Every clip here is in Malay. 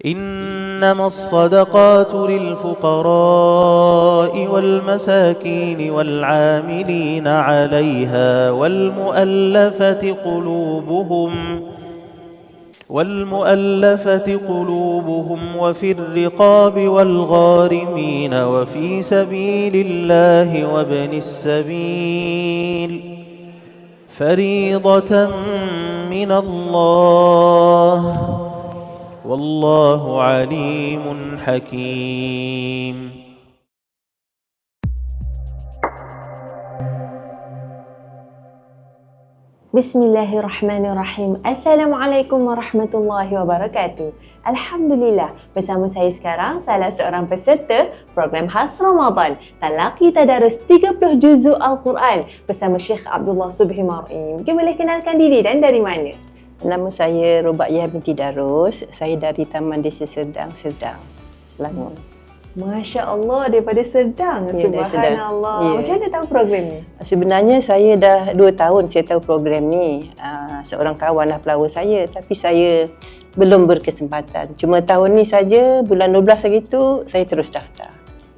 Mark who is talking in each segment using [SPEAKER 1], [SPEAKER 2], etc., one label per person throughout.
[SPEAKER 1] إنما الصدقات للفقراء والمساكين والعاملين عليها والمؤلفة قلوبهم وفي الرقاب والغارمين وفي سبيل الله وابن السبيل فريضة من الله والله عليم حكيم.
[SPEAKER 2] Bismillahirrahmanirrahim. Assalamualaikum warahmatullahi wabarakatuh. Alhamdulillah, bersama saya sekarang salah seorang peserta program khas Ramadan Talaqi Tadarus 30 Juzuk Al-Quran bersama Syekh Abdullah Subhi Mar'i. Mungkin boleh kenalkan diri dan dari mana?
[SPEAKER 3] Nama saya Rubaiyah binti Darus. Saya dari Taman Desa Serdang, Selangor.
[SPEAKER 2] Masya Allah, daripada Serdang.
[SPEAKER 3] Ya,
[SPEAKER 2] Subhanallah.
[SPEAKER 3] ya.
[SPEAKER 2] Macam mana tahu program ni?
[SPEAKER 3] Sebenarnya saya dah 2 tahun saya tahu program ni. Seorang kawan lah pelawar saya, tapi saya belum berkesempatan. Cuma tahun ni saja, bulan 12 hari tu, saya terus daftar.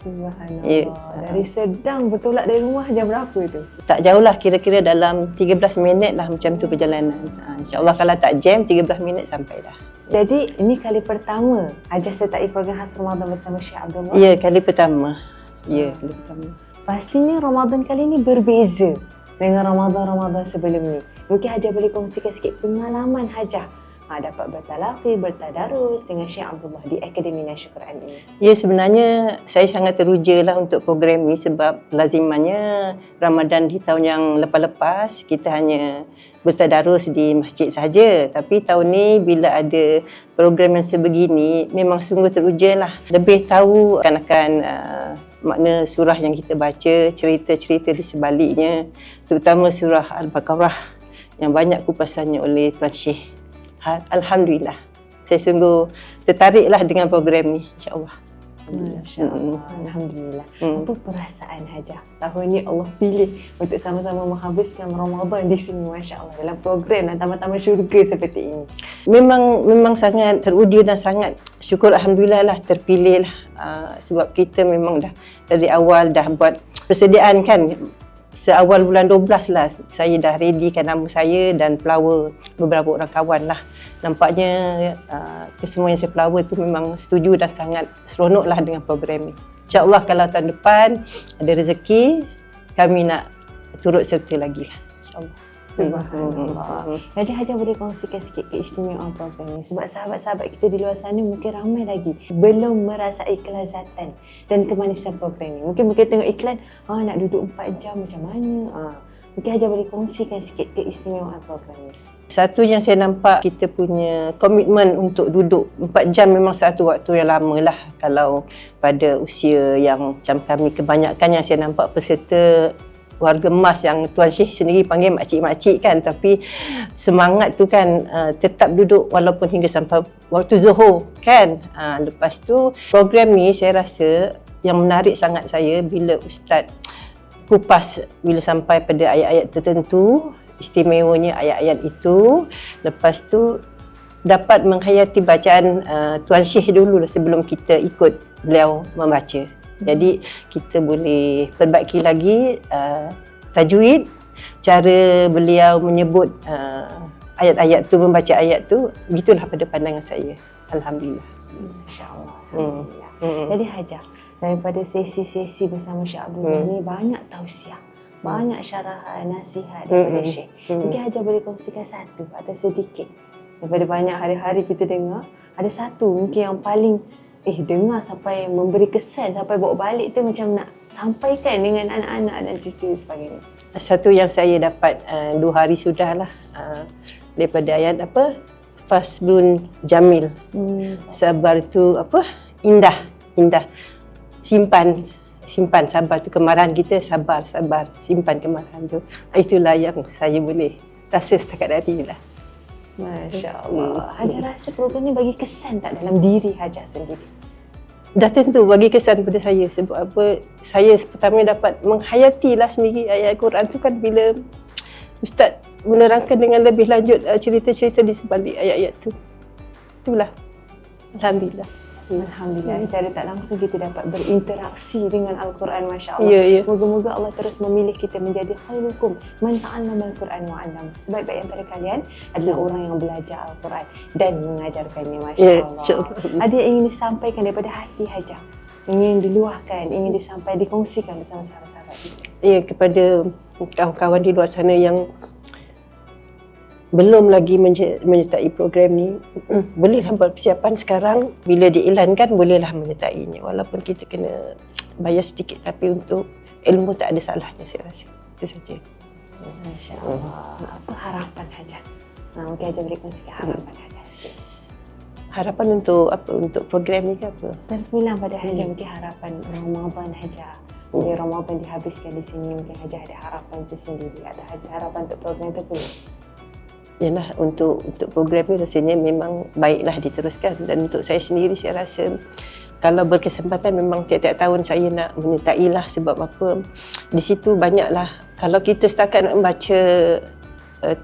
[SPEAKER 2] Subhanallah.
[SPEAKER 3] Ya.
[SPEAKER 2] Dari Serdang bertolak dari rumah jam berapa tu?
[SPEAKER 3] Tak jauh lah, kira-kira dalam 13 minit lah macam tu perjalanan. InsyaAllah kalau tak jam, 13 minit sampai dah.
[SPEAKER 2] Jadi ini kali pertama Hajah sertai program khas Ramadan bersama Syekh Abdullah.
[SPEAKER 3] Ya, kali pertama. Ya, kali pertama.
[SPEAKER 2] Pastinya Ramadan kali ini berbeza dengan Ramadan-Ramadan sebelum ni. Mungkin Hajah boleh kongsikan sikit pengalaman Hajah dapat bertalaqi, bertadarus dengan Syekh Abdullah di Akademi Nasyid Quran ini.
[SPEAKER 3] Ya, sebenarnya saya sangat teruja lah untuk program ni sebab lazimannya Ramadan di tahun yang lepas-lepas kita hanya bertadarus di masjid saja. Tapi tahun ni bila ada program yang sebegini memang sungguh teruja lah. Lebih tahu akan makna surah yang kita baca, cerita-cerita di sebaliknya, terutama surah Al-Baqarah yang banyak kupasannya oleh Tuan Syekh. Alhamdulillah, saya sungguh tertariklah dengan program ni, insyaAllah.
[SPEAKER 2] Masya-Allah. Alhamdulillah. Apa perasaan Hajah tahun ni Allah pilih untuk sama-sama menghabiskan Ramadan di sini, masya-Allah, dalam program dan taman-taman syurga seperti ini?
[SPEAKER 3] Memang sangat teruja dan sangat syukur, alhamdulillah lah terpilih lah. Sebab kita memang dah dari awal dah buat persediaan kan. Seawal bulan 12 lah saya dah readykan nama saya dan pelawar beberapa orang kawan lah. Nampaknya semua yang saya pelawar tu memang setuju dan sangat seronok lah dengan program ni. InsyaAllah kalau tahun depan ada rezeki, kami nak turut serta lagi lah, insyaAllah.
[SPEAKER 2] Subhanallah. Jadi Hajah boleh kongsikan sikit keistimewaan program ni sebab sahabat-sahabat kita di luar sana mungkin ramai lagi belum merasai kelazatan dan kemanisan program ni. Mungkin tengok iklan, nak duduk 4 jam macam mana? Mungkin Hajah boleh kongsikan sikit keistimewaan program ni.
[SPEAKER 3] Satu yang saya nampak, kita punya komitmen untuk duduk 4 jam memang satu waktu yang lama lah. Kalau pada usia yang macam kami, kebanyakan yang saya nampak peserta warga emas yang Tuan Syekh sendiri panggil makcik-makcik kan, tapi semangat tu kan tetap duduk walaupun hingga sampai waktu Zuhur kan. Lepas tu program ni saya rasa yang menarik sangat saya bila Ustaz kupas bila sampai pada ayat-ayat tertentu, istimewanya ayat-ayat itu. Lepas tu dapat menghayati bacaan Tuan Syekh dulu sebelum kita ikut beliau membaca. Jadi kita boleh perbaiki lagi tajwid, cara beliau menyebut ayat-ayat tu, membaca ayat tu, begitulah pada pandangan saya. Alhamdulillah.
[SPEAKER 2] Masya-Allah. Alhamdulillah. Jadi Hajah, daripada sesi-sesi bersama Syekh Abdullah ni banyak tausiah, banyak syarahan, nasihat daripada Syekh. Mungkin Hajah boleh kongsikan satu atau sedikit daripada banyak hari-hari kita dengar, ada satu mungkin yang paling dengar sampai memberi kesan, sampai bawa balik tu macam nak sampaikan dengan anak-anak dan cucu sebagainya.
[SPEAKER 3] Satu yang saya dapat 2 hari sudah lah daripada ayat Faslun Jamil. Sabar tu indah. Simpan sabar tu, kemarahan kita sabar, simpan kemarahan tu. Itulah yang saya boleh rasa setakat hari ni lah.
[SPEAKER 2] Masya-Allah. Hajah rasa program ni bagi kesan tak dalam diri Hajah sendiri?
[SPEAKER 3] Dah tentu bagi kesan pada saya. Sebab apa? Saya pertama dapat menghayatilah sendiri ayat Quran tu kan, bila Ustaz menerangkan dengan lebih lanjut cerita-cerita di sebalik ayat-ayat tu. Itulah Alhamdulillah.
[SPEAKER 2] Alhamdulillah, secara tak langsung kita dapat berinteraksi dengan Al-Quran, Masya Allah.
[SPEAKER 3] Ya, ya.
[SPEAKER 2] Moga-moga Allah terus memilih kita menjadi khairukum man ta'allama Al-Quran wa 'allama. Sebaik-baik antara kalian adalah orang yang belajar Al-Quran dan mengajarkannya, Masya
[SPEAKER 3] Ya,
[SPEAKER 2] Allah.
[SPEAKER 3] insya-Allah.
[SPEAKER 2] Ada yang ingin disampaikan daripada hati Hajah? Ingin diluahkan, ingin disampaikan, dikongsikan bersama sahabat-sahabat kita?
[SPEAKER 3] Ya, kepada kawan-kawan di luar sana yang belum lagi menyertai program ni, bolehlah buat persiapan sekarang. Bila diiklankan, bolehlah menyertainya. Walaupun kita kena bayar sedikit, tapi untuk ilmu tak ada salahnya, saya rasa. Itu saja.
[SPEAKER 2] Masya Allah. Apa harapan Hajah? Mungkin Hajah boleh kongsikan harapan Hajah sikit.
[SPEAKER 3] Harapan untuk apa? Untuk program ni ke apa?
[SPEAKER 2] Terpulang pada Hajah, mungkin harapan Ramadan Hajah. Bila Ramadan dihabiskan di sini, mungkin Hajah ada harapan tersendiri. Ada harapan untuk program terpulang.
[SPEAKER 3] Yalah, untuk program ni rasanya memang baiklah diteruskan. Dan untuk saya sendiri, saya rasa kalau berkesempatan memang tiap-tiap tahun saya nak menyertai lah. Sebab apa? Di situ banyaklah. Kalau kita setakat nak membaca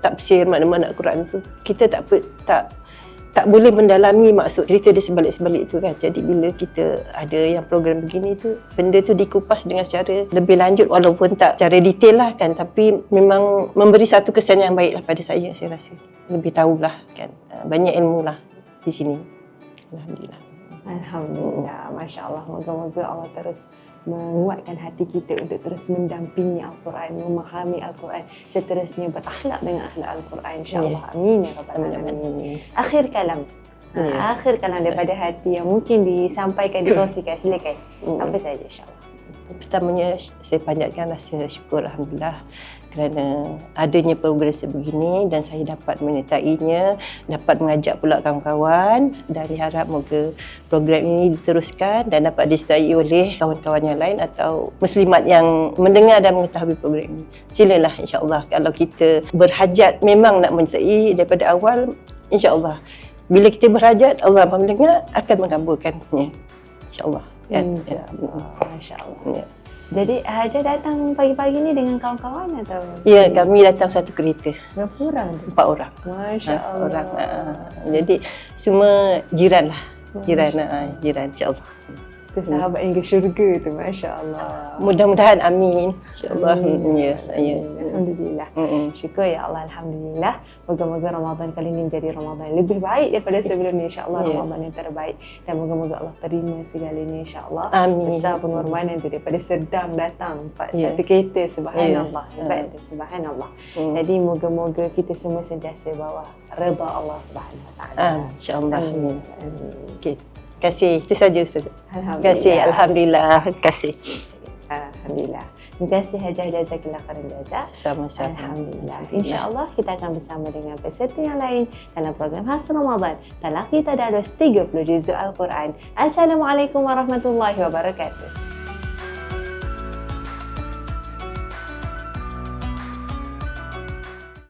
[SPEAKER 3] tafsir makna-makna Al-Quran tu, kita tak boleh mendalami maksud cerita di sebalik-sebalik itu kan. Jadi bila kita ada yang program begini tu, benda tu dikupas dengan secara lebih lanjut, walaupun tak secara detail lah kan, tapi memang memberi satu kesan yang baik lah pada saya rasa. Lebih tahulah kan, banyak ilmu lah di sini. Alhamdulillah.
[SPEAKER 2] Alhamdulillah, Masya Allah. Moga-moga Allah terus menguatkan hati kita untuk terus mendampingi Al-Quran, memahami Al-Quran, seterusnya berakhlak dengan ahli Al-Quran, insyaAllah. Amin ya Rabbal Alamin. Akhir kalam. Akhir kalam daripada hati yang mungkin disampaikan, dikongsikan. Silakan. Apa saja insyaAllah.
[SPEAKER 3] Pertamanya, saya panjatkan rasa syukur Alhamdulillah kerana adanya program sebegini dan saya dapat menyertainya, dapat mengajak pula kawan-kawan, dan diharap moga program ini diteruskan dan dapat disertai oleh kawan-kawan yang lain atau muslimat yang mendengar dan mengetahui program ini. Silalah insya-Allah, kalau kita berhajat memang nak menyertai daripada awal, insya-Allah bila kita berhajat, Allah Maha mendengar, akan mengabulkannya, insya-Allah.
[SPEAKER 2] Masya Allah. Ya. Jadi Hajah datang pagi-pagi ni dengan kawan-kawan atau?
[SPEAKER 3] Ya, kami datang satu kereta.
[SPEAKER 2] Berapa orang?
[SPEAKER 3] 4 orang.
[SPEAKER 2] Masya Allah.
[SPEAKER 3] Jadi semua jiran lah. Jiran insya-Allah.
[SPEAKER 2] Itu sahabat yang ke syurga tu, Masya Allah.
[SPEAKER 3] Mudah-mudahan amin. InsyaAllah. Ya.
[SPEAKER 2] Alhamdulillah. Syukur ya Allah, Alhamdulillah. Moga-moga Ramadan kali ini menjadi Ramadan yang lebih baik daripada sebelum ni, insya-Allah. Ramadan yang terbaik. Dan moga-moga Allah terima segalanya, insya-Allah.
[SPEAKER 3] Amin.
[SPEAKER 2] Besar pengorbanan tu daripada sedang datang satu kereta, subhanallah. Hebat tu, subhanallah. Jadi moga-moga kita semua sentiasa bawa redha Allah Subhanahu Wa Taala.
[SPEAKER 3] InsyaAllah. Okey. Terima kasih. Itu saja Ustaz.
[SPEAKER 2] Alhamdulillah.
[SPEAKER 3] Terima kasih. Alhamdulillah. Terima kasih.
[SPEAKER 2] Alhamdulillah. Terima kasih Hajah, jazakillah khairan jazak.
[SPEAKER 3] Sama-sama.
[SPEAKER 2] Alhamdulillah. InsyaAllah kita akan bersama dengan peserta yang lain dalam program khas Ramadan Talaqi Tadarus 30 Juzuk Al-Quran. Assalamualaikum warahmatullahi wabarakatuh.